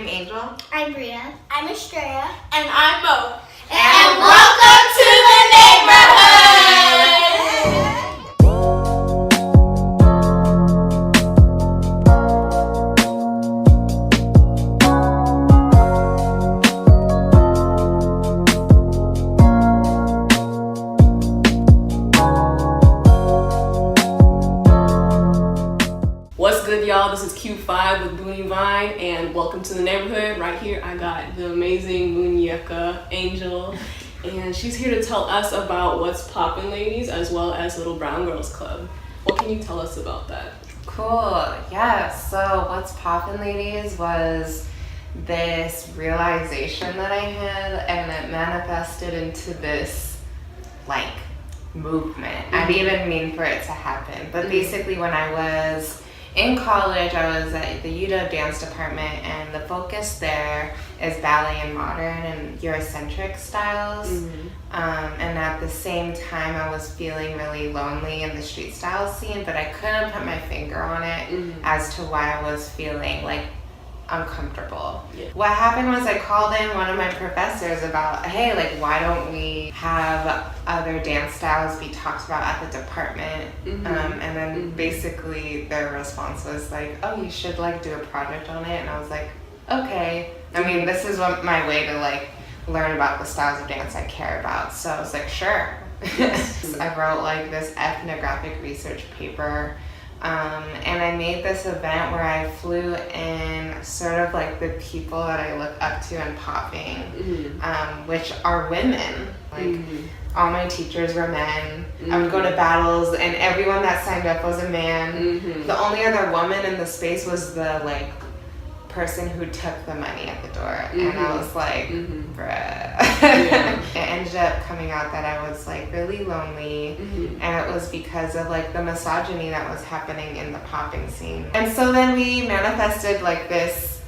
Angel. I'm Bria. I'm Estrella. And I'm Mo. And welcome to the neighborhood! What's good, y'all? This is Q5 with Boonie Wein, and welcome to the neighborhood. Right here, I got the amazing Moonyeka, Angel, and she's here to tell us about what's Poppin, Ladiez, as well as Little Brown Girls Club. What can you tell us about that? Cool. Yeah, so what's Poppin, Ladiez was this realization that I had, and it manifested into this, like, movement. I didn't even mean for it to happen, but basically when I was in college, I was at the UW dance department, and the focus there is ballet and modern and Eurocentric styles. And at the same time, I was feeling really lonely in the street style scene, but I couldn't put my finger on it as to why I was feeling like uncomfortable. What happened was I called in one of my professors about, hey, like, why don't we have other dance styles be talked about at the department? And then basically their response was like, oh, you should like do a project on it. And I was like, okay. I mean, this is my way to like learn about the styles of dance I care about. So I was like, sure. I wrote like this ethnographic research paper. And I made this event where I flew in sort of like the people that I look up to in popping, which are women. Like all my teachers were men. I would go to battles and everyone that signed up was a man. The only other woman in the space was the like person who took the money at the door. And I was like, bruh. It ended up coming out that I was like really lonely, and it was because of like the misogyny that was happening in the popping scene. And so then we manifested like this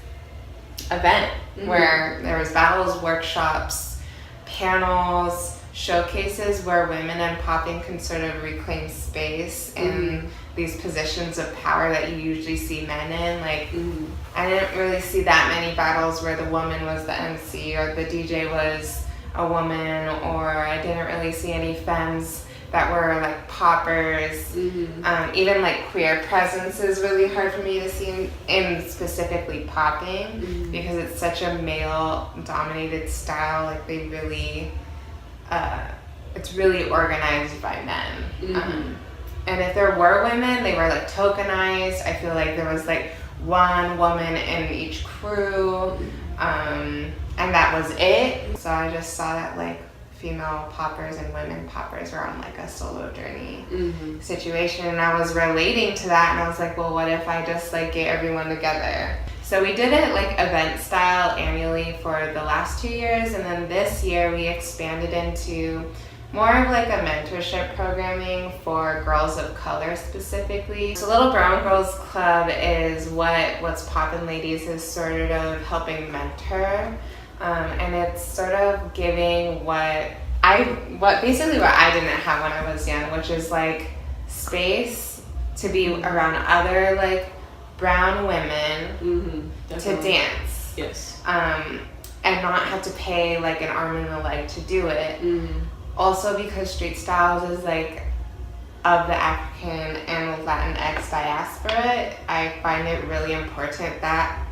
event where there was battles, workshops, panels, showcases where women and popping can sort of reclaim space in these positions of power that you usually see men in. Like, I didn't really see that many battles where the woman was the MC or the DJ was a woman, or I didn't really see any femmes that were like poppers. Even like queer presence is really hard for me to see in specifically popping because it's such a male dominated style. Like they really, it's really organized by men. And if there were women, they were like tokenized. I feel like there was like one woman in each crew, and that was it. So I just saw that like female poppers and women poppers were on like a solo journey situation, and I was relating to that, and I was like, well, what if I just like get everyone together? So we did it like event style annually for the last 2 years, and then this year we expanded into more of like a mentorship programming for girls of color specifically. So Little Brown Girls Club is what's Poppin, Ladiez is sort of helping mentor, and it's sort of giving what basically what I didn't have when I was young, which is like space to be around other like brown women to dance. Yes. And not have to pay like an arm and a leg to do it. Also because street styles is like of the African and Latinx diaspora, I find it really important that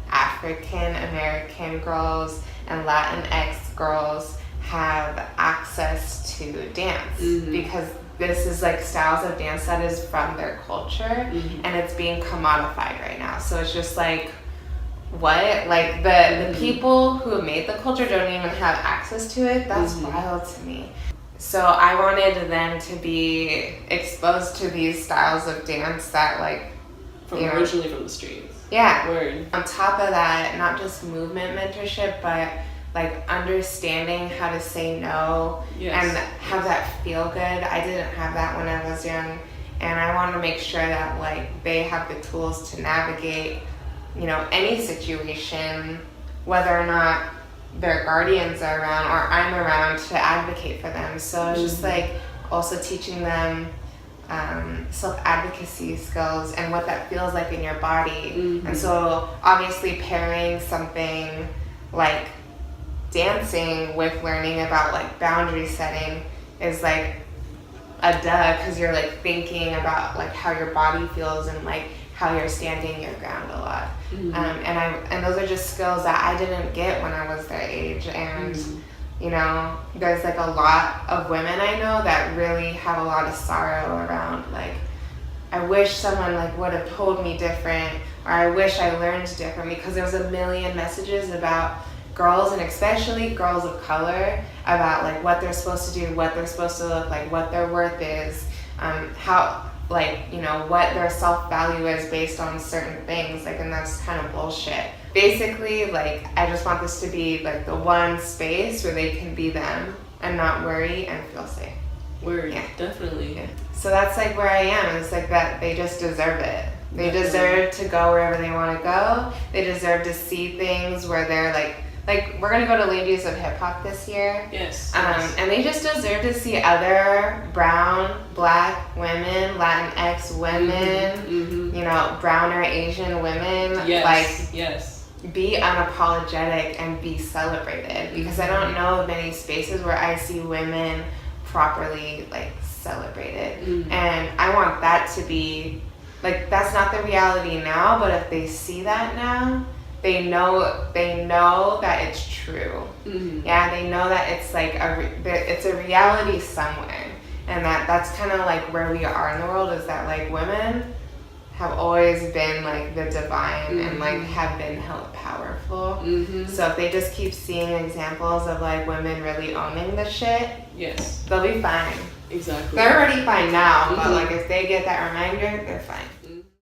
African American girls and Latinx girls have access to dance because this is like styles of dance that is from their culture and it's being commodified right now. So it's just like, what? Like the people who made the culture don't even have access to it? That's wild to me. So I wanted them to be exposed to these styles of dance that like originally from the streets. Yeah. Word. On top of that, not just movement mentorship, but like understanding how to say no and have that feel good. I didn't have that when I was young, and I want to make sure that like they have the tools to navigate, you know, any situation, whether or not their guardians are around or I'm around to advocate for them. So it's just like also teaching them self-advocacy skills and what that feels like in your body. Mm-hmm. And so obviously pairing something like dancing with learning about like boundary setting is like a duh, because you're like thinking about like how your body feels and like how you're standing your ground a lot. Mm-hmm. And those are just skills that I didn't get when I was their age. And you know, there's like a lot of women I know that really have a lot of sorrow around like, I wish someone like would have told me different, or I wish I learned different, because there's a million messages about girls, and especially girls of color, about like what they're supposed to do, what they're supposed to look like, what their worth is, how like, you know, what their self-value is based on certain things, like, and that's kind of bullshit. Basically, like, I just want this to be like the one space where they can be them and not worry and feel safe. Word, yeah. Definitely. Yeah. So that's like where I am. It's like that they just deserve it. They deserve to go wherever they want to go. They deserve to see things where they're like we're gonna go to Ladiez of Hip Hop this year. Yes. And they just deserve to see other brown, black women, Latinx women, you know, brown or Asian women, be unapologetic and be celebrated. Because I don't know of many spaces where I see women properly like celebrated. And I want that to be like, that's not the reality now, but if they see that now, they know that it's true. Yeah, they know that it's like it's a reality somewhere, and that's kind of like where we are in the world, is that like women have always been like the divine and like have been held powerful. So if they just keep seeing examples of like women really owning the shit, yes, they'll be fine. Exactly. They're already fine now, but like if they get that reminder, they're fine.